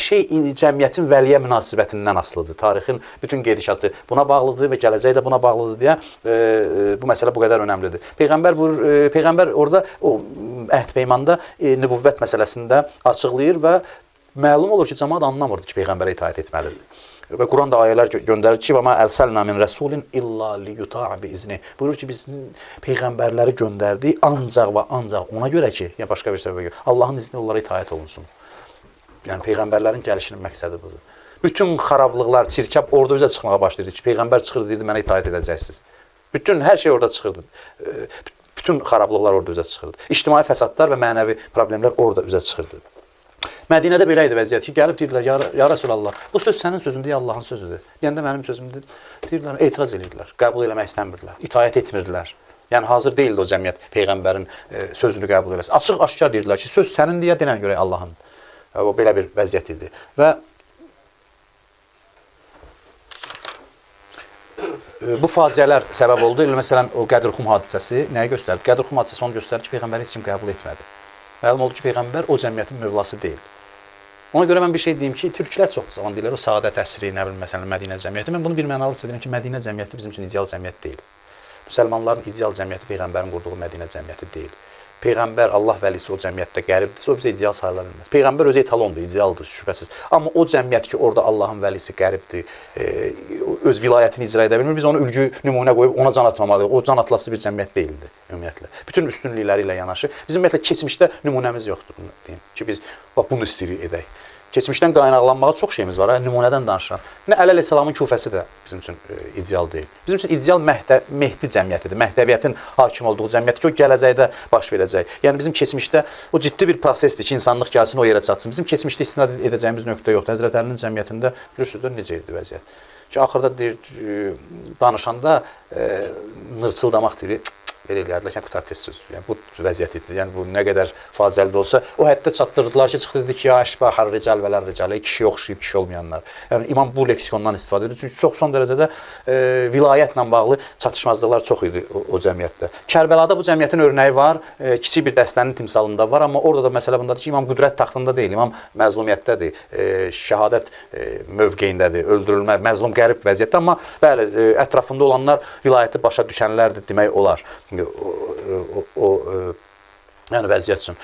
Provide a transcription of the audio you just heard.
şey cəmiyyətin vəliyə münasibətindən asılıdır. Tarixin bütün gedişatı buna bağlıdır və gələcək də buna bağlıdır deyə bu məsələ bu qədər önəmlidir. Peyğəmbər orada o əhd-peymanda nübüvvət məsələsində açıqlayır və məlum olur ki, cəmaət anlamırdı ki, Peyğəmbərə itaət etməlidir. Və Quran da ayələr göndərir ki, وَمَا أَرْسَلْنَا مِنْ رَسُولٍ إِلَّا لِيُطَاعَ بِإِذْنِهِ buyurur ki, biz Peyğəmbərləri göndərdik ancaq və ancaq ona görə ki, yəni başqa bir səbəbə görə, Allahın izni onlara itaət olunsun. Yəni Peyğəmbərlərin gəlişinin məqsədi budur. Bütün xarablıqlar, çirkab orada üzə çıxmağa başlayırdı ki, Peyğəmbər çıxır deyirdi, mənə itaət edəcəksiniz. Bütün hər şey orada çıxırdı. Bütün xarablıqlar orada üzə çıxırdı. İctimai fəsadlar və mənəvi problemlər orada üzə çıxırdı. Mədinədə belə idi vəziyyət ki, gəlib deyirlər, ya Rasulallah, bu söz sənin sözündür, ya Allahın sözüdür. Deyəndə mənim sözümdür, deyirlər, etiraz edirdilər, qəbul eləmək istəmirdilər, itaət etmirdilər. Yəni, hazır deyildi o cəmiyyət Peyğəmbərin sözünü qəbul eləsin. Açıq-aşkar deyirlər ki, söz sənindir, ya denən görə Allahın. O, belə bir vəziyyət idi. Və bu faciələr səbəb oldu. Məsələn, o Qədir-Xum hadisəsi nəyə göstərdi? Qədir-Xum hadisəsi onu göstərir ki, Peyğəmbəri heç kim qəbul etmədi. Məlum oldu ki, Peyğəmbər o cəmiyyətin mövlası deyil. Ona görə mən bir şey deyim ki, türklər çox zaman deyirlər, o Saadət əsri, nə bilim, məsələn, Mədinə cəmiyyəti. Mən bunu bir mənalı istəyirəm ki, Mədinə cəmiyyəti bizim üçün ideal cəmiyyət deyil. Müsəlmanların ideal cəmiyyəti Peyğəmbərin qurduğu Mədinə cəmiyyəti deyil. Peyğəmbər, Allah vəlisi o cəmiyyətdə qəribdirsə, o bizə ideal sayıla bilməz. Peyğəmbər özü etalondur, idealdır, şübhəsiz. Amma o cəmiyyət ki, orada Allahın vəlisi qəribdir, öz vilayətini icra edə bilmir, biz onu ülgü nümunə qoyub ona can atmamalıyıq. O can atlasız bir cəmiyyət deyildi, ümumiyyətlə. Bütün üstünlükləri ilə yanaşı. Bizim ümumiyyətlə keçmişdə nümunəmiz yoxdur, deyim ki, biz bunu istəyirik edək. Keçmişdən qaynaqlanmağa çox şeyimiz var, nümunədən danışıram. Əli əleyhissalamın küfəsi də bizim üçün ideal deyil. Bizim üçün ideal Mehdi cəmiyyətidir, Məhdəviyyətin hakim olduğu cəmiyyəti ki, o gələcəkdə baş verəcək. Yəni bizim keçmişdə o ciddi bir prosesdir ki, insanlıq gəlsin, o yerə çatsın. Bizim keçmişdə istinad edəcəyimiz nöqtə yoxdur. Həzrət Əlinin cəmiyyətində bilirsiniz necə idi vəziyyət? Ki, axırda deyir, danışanda nırçıldamaq deyir, belə eləyərdilər ki, qutar tez söz. Yəni, bu vəziyyət idi. Yəni, bu nə qədər faciəli də olsa, o həddə çatdırdılar ki, çıxdı dedi ki, ya əşbəhər rical vələr ricalə, kişi oxşayıb, kişi olmayanlar. Yəni, İmam bu leksikondan istifadə edir. Çünki çox son dərəcədə vilayətlə bağlı çatışmazlıqlar çox idi o cəmiyyətdə. Kərbəlada bu cəmiyyətin örnəyi var, kiçik bir dəstənin timsalında var, amma orada da məsələ bundadır ki, İmam qüdrət taxtında deyil, İmam məzlumiyyətdədir, şəhadət mövqeyindədir, öldürülmə, məzlum qərib vəziyyətdə, amma bəli, ətrafında olanlar vilayəti başa düşənlərdir demək olar. Yəni vəziyyət üçün.